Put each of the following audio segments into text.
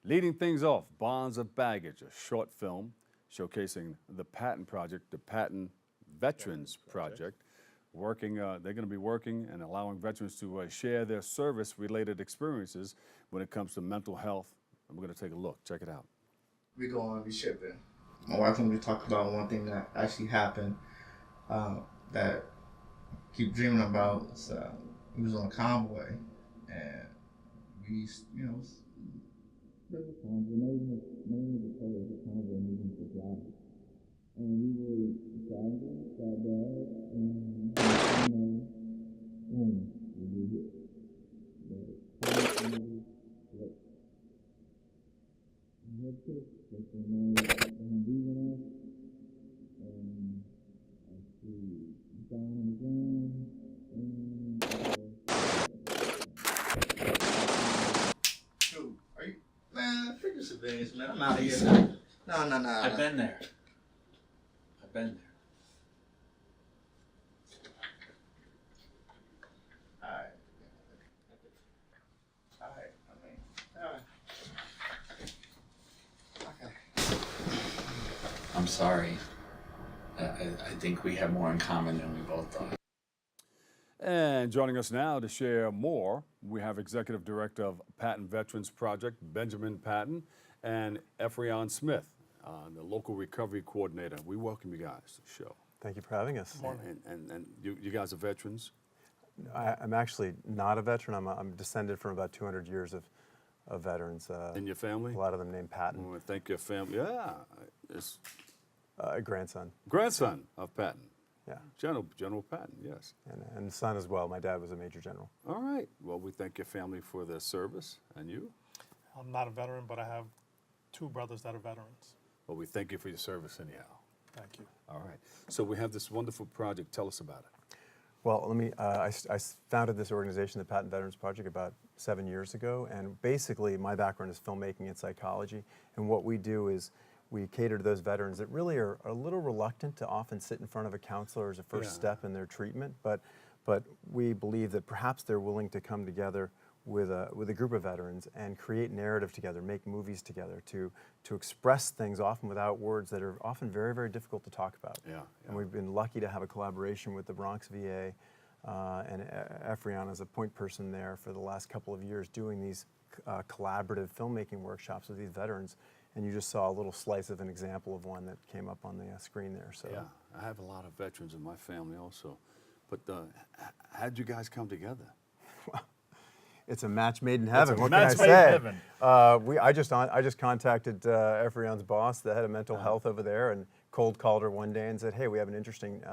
Leading things off, Bonds of Baggage, a short film showcasing the Patton Project, the Patton Veterans Project. They're going to be working and allowing veterans to share their service-related experiences when it comes to mental health. And we're going to take a look. Check it out. We're going to be shipping. My wife wanted me to talk about one thing that actually happened that I keep dreaming about. We was on a convoy, and we, you know, there was times when none of the colors of the convoy moving to drive. And we were driving that bad, and boom, we were hit. The head kick, like the Humvee went off, and I see down on the ground, and dude, are you, man, figure civilians, man, I'm out of here. No. I've been there. I've been there. I'm sorry. I think we have more in common than we both thought. And joining us now to share more, we have Executive Director of Patton Veterans Project, Benjamin Patton, and Efrion Smith, the Local Recovery Coordinator. We welcome you guys to the show. Thank you for having us. And you guys are veterans? I'm actually not a veteran. I'm descended from about 200 years of veterans. In your family? A lot of them named Patton. Well, thank your family. Yeah. It's grandson. Grandson of Patton. Yeah. General Patton, yes. And son as well. My dad was a major general. All right. Well, we thank your family for their service. And you? I'm not a veteran, but I have two brothers that are veterans. Well, we thank you for your service anyhow. Thank you. All right. So we have this wonderful project. Tell us about it. Well, let me. I founded this organization, the Patton Veterans Project, about 7 years ago, and basically my background is filmmaking and psychology. And what we do is we cater to those veterans that really are a little reluctant to often sit in front of a counselor as a first step in their treatment, but we believe that perhaps they're willing to come together with a group of veterans and create narrative together, make movies together to express things often without words that are often very, very difficult to talk about. Yeah. And we've been lucky to have a collaboration with the Bronx VA and Efrion as a point person there for the last couple of years doing these collaborative filmmaking workshops with these veterans. And you just saw a little slice of an example of one that came up on the screen there. So yeah, I have a lot of veterans in my family also. But how'd you guys come together? It's a match made in heaven. It's a what match can I made say? in heaven. I just contacted Efrion's boss, the head of mental health over there, and cold called her one day and said, "Hey, we have an interesting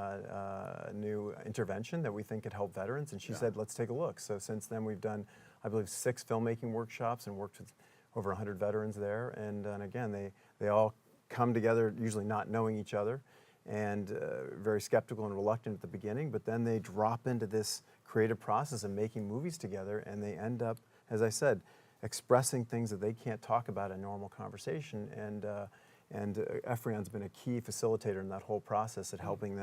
new intervention that we think could help veterans." And she said, "Let's take a look." So since then, we've done, I believe, 6 filmmaking workshops and worked with over 100 veterans there. And again, they all come together, usually not knowing each other, and very skeptical and reluctant at the beginning, but then they drop into this creative process of making movies together, and they end up, as I said, expressing things that they can't talk about in normal conversation. And Efrion's been a key facilitator in that whole process at helping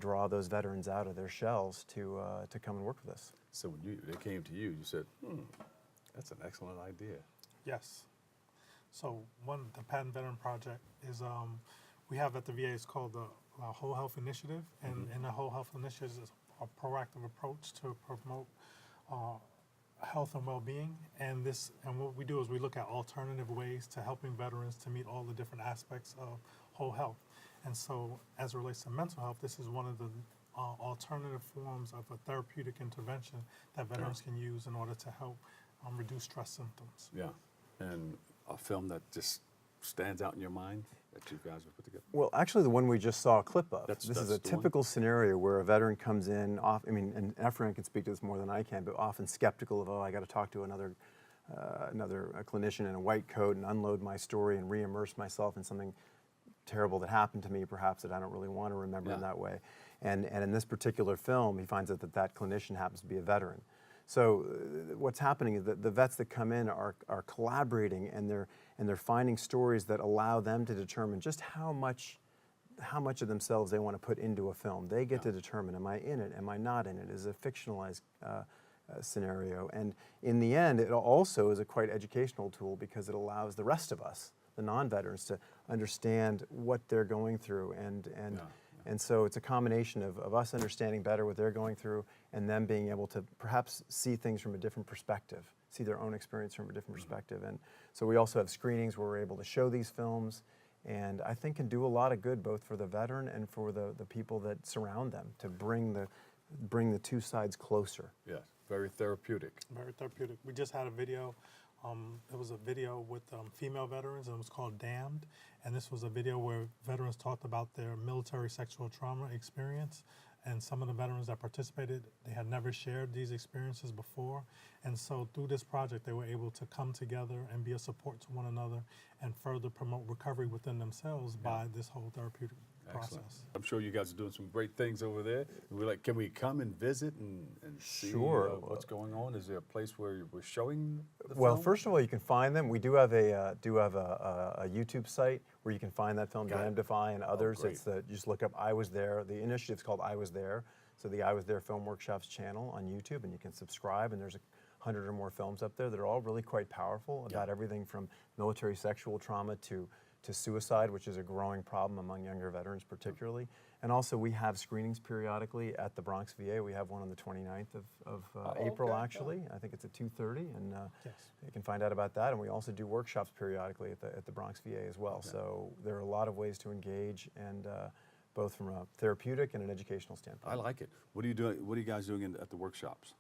draw those veterans out of their shells to come and work with us. So when they came to you, you said, that's an excellent idea. Yes. So the Patton Veteran Project is, we have at the VA, it's called the Whole Health Initiative. And in the Whole Health Initiative is a proactive approach to promote health and well-being. And what we do is we look at alternative ways to helping veterans to meet all the different aspects of whole health. And so as it relates to mental health, this is one of the alternative forms of a therapeutic intervention that veterans can use in order to help reduce stress symptoms. Yeah. And a film that just stands out in your mind that you guys have put together? Well, actually, the one we just saw a clip of. This is a the one? typical scenario where a veteran comes in, and Efrion can speak to this more than I can, but often skeptical of, oh, I got to talk to another clinician in a white coat and unload my story and re-immerse myself in something terrible that happened to me, perhaps, that I don't really want to remember in that way. And in this particular film, he finds out that clinician happens to be a veteran. So what's happening is that the vets that come in are collaborating, and they're finding stories that allow them to determine just how much of themselves they want to put into a film. They get to determine, am I in it? Am I not in it? Is it a fictionalized scenario. And in the end, it also is a quite educational tool because it allows the rest of us, the non-veterans, to understand what they're going through. And so it's a combination of us understanding better what they're going through and them being able to perhaps see things from a different perspective, see their own experience from a different perspective. And so we also have screenings where we're able to show these films, and I think can do a lot of good both for the veteran and for the people that surround them, to bring the two sides closer. Yes, very therapeutic. Very therapeutic. We just had a video. It was a video with female veterans, and it was called Damned. And this was a video where veterans talked about their military sexual trauma experience. And some of the veterans that participated, they had never shared these experiences before. And so through this project, they were able to come together and be a support to one another and further promote recovery within themselves by this whole therapeutic Excellent. process. I'm sure you guys are doing some great things over there. We're like, can we come and visit and see Sure. What's going on? Is there a place where we're showing the Well, film? first of all, you can find them. We do have a YouTube site where you can find that film, Got it. Damnify and others. great. It's you just look up I Was There. The initiative's called I Was There. So the I Was There Film Workshops channel on YouTube, and you can subscribe, and there's 100 or more films up there that are all really quite powerful about everything from military sexual trauma to suicide, which is a growing problem among younger veterans particularly. And also we have screenings periodically at the Bronx VA. We have one on the 29th of April, okay. actually. I think it's at 2:30, and Yes. you can find out about that. And we also do workshops periodically at the Bronx VA as well. So there are a lot of ways to engage, and both from a therapeutic and an educational standpoint. I like it. What are you doing? What are you guys doing at the workshops?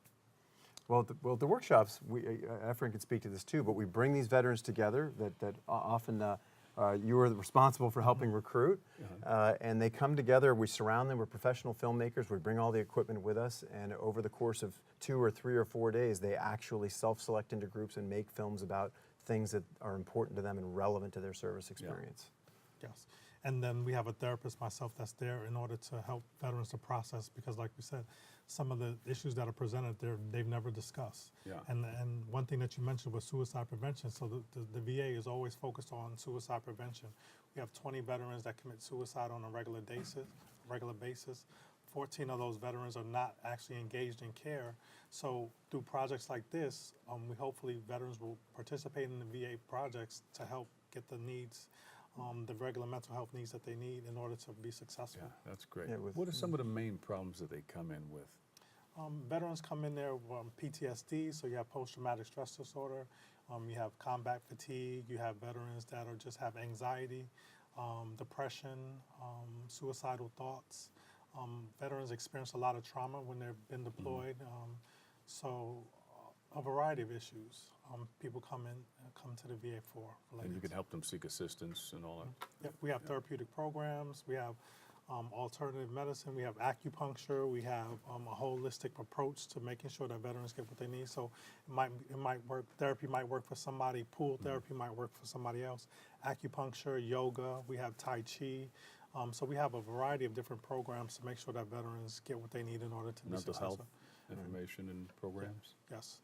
Well, the workshops, Efrion can speak to this too, but we bring these veterans together that often you are responsible for helping recruit, and they come together. We surround them with professional filmmakers. We bring all the equipment with us, and over the course of 2 or 3 or 4 days, they actually self-select into groups and make films about things that are important to them and relevant to their service experience. Yes. And then we have a therapist, myself, that's there in order to help veterans to process, because like we said, some of the issues that are presented there, they've never discussed. Yeah. And one thing that you mentioned was suicide prevention. So the VA is always focused on suicide prevention. We have 20 veterans that commit suicide on a regular basis. 14 of those veterans are not actually engaged in care. So through projects like this, we hopefully veterans will participate in the VA projects to help get the needs, the regular mental health needs that they need in order to be successful. Yeah, that's great. Yeah, What are some of the main problems that they come in with? Veterans come in there with PTSD, so you have post-traumatic stress disorder, you have combat fatigue, you have veterans that just have anxiety, depression, suicidal thoughts. Veterans experience a lot of trauma when they've been deployed, so a variety of issues people come to the VA for. And you can help them seek assistance and all that. Yep, we have therapeutic programs, we have alternative medicine, we have acupuncture, we have a holistic approach to making sure that veterans get what they need. So it might work, therapy might work for somebody, pool therapy might work for somebody else, acupuncture, yoga, we have Tai Chi. So we have a variety of different programs to make sure that veterans get what they need in order to be Mental successful. health information and programs. Yes.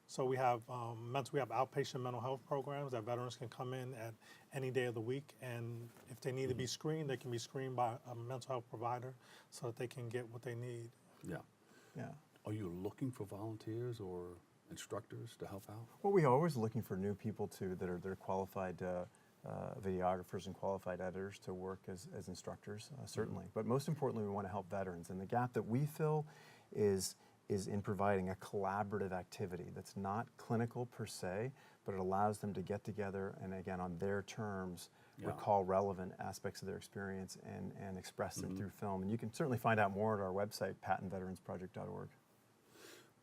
So we have outpatient mental health programs that veterans can come in at any day of the week, and if they need to be screened, they can be screened by a mental health provider so that they can get what they need. Yeah. Yeah. Are you looking for volunteers or instructors to help out? Well, we're always looking for new people too that are qualified videographers and qualified editors to work as instructors, certainly. But most importantly, we want to help veterans. And the gap that we fill is in providing a collaborative activity that's not clinical per se, but it allows them to get together and, again, on their terms, recall relevant aspects of their experience and express them through film. And you can certainly find out more at our website, pattonveteransproject.org.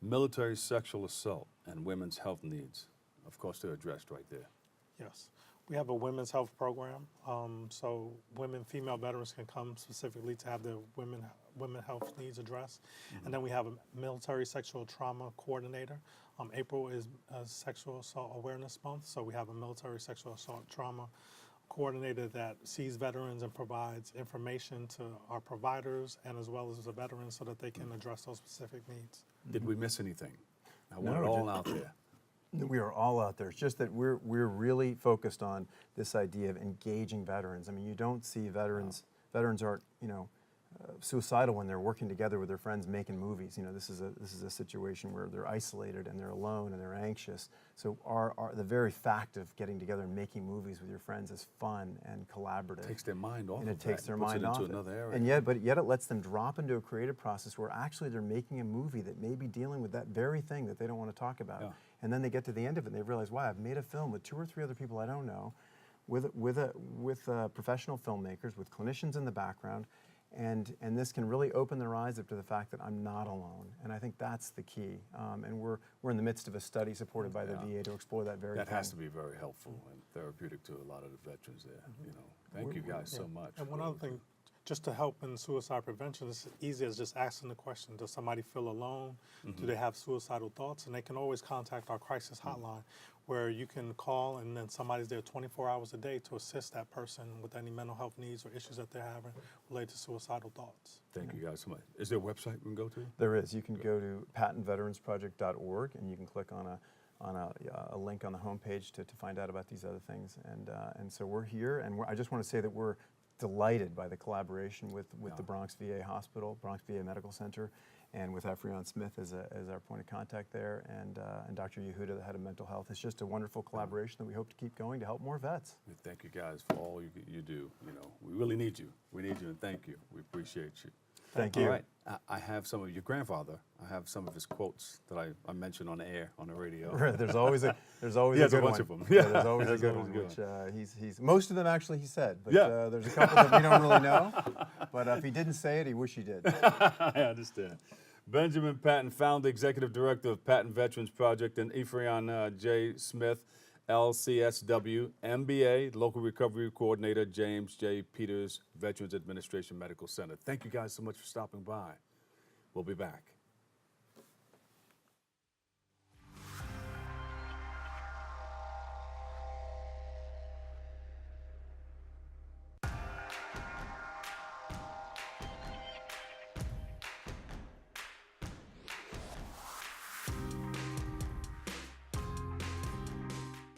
Military sexual assault and women's health needs. Of course, they're addressed right there. Yes. We have a women's health program, so female veterans can come specifically to have their women health needs addressed. And then we have a military sexual trauma coordinator. April is Sexual Assault Awareness Month, so we have a military sexual assault trauma coordinator that sees veterans and provides information to our providers and as well as the veterans so that they can address those specific needs. Did we miss anything? I want it No, all out there. We are all out there. It's just that we're really focused on this idea of engaging veterans. I mean, you don't see veterans. Veterans aren't, suicidal when they're working together with their friends making movies. You know, this is a situation where they're isolated and they're alone and they're anxious. So the very fact of getting together and making movies with your friends is fun and collaborative. Takes their mind off and of it takes that, their puts mind it off into it. another area. And yet it lets them drop into a creative process where actually they're making a movie that may be dealing with that very thing that they don't want to talk about. Yeah. And then they get to the end of it and they realize, wow, I've made a film with 2 or 3 other people I don't know, with professional filmmakers, with clinicians in the background, and this can really open their eyes up to the fact that I'm not alone. And I think that's the key. And we're in the midst of a study supported by the VA to explore that very That thing. has to be very helpful and therapeutic to a lot of the veterans there. You know, thank you guys so much. And one other thing, just to help in suicide prevention, it's as easy as just asking the question, does somebody feel alone? Do they have suicidal thoughts? And they can always contact our crisis hotline, where you can call and then somebody's there 24 hours a day to assist that person with any mental health needs or issues that they're having related to suicidal thoughts. Thank you guys so much. Is there a website we can go to? There is. You can go to pattonveteransproject.org and you can click on a link on the homepage to find out about these other things. And so we're here, and I just want to say that we're delighted by the collaboration with the Bronx VA Hospital, Bronx VA Medical Center, and with Efrion Smith as our point of contact there, and Dr. Yehuda, the head of mental health. It's just a wonderful collaboration that we hope to keep going to help more vets. We thank you guys for all you do. You know, we really need you. We need you, and thank you. We appreciate you. Thank you. All right. I have some of your grandfather. I have some of his quotes that I mentioned on the air, on the radio. Right, there's always He a has good a bunch one. of them. Yeah, there's always a There's good always one. a good Which he's most of them actually he said, but Yeah. there's a couple that we don't really know. But if he didn't say it, he wish he did. I understand. Benjamin Patton, founder, executive director of Patton Veterans Project, and Efrion J. Smith, LCSW, MBA, local recovery coordinator, James J. Peters, Veterans Administration Medical Center. Thank you guys so much for stopping by. We'll be back.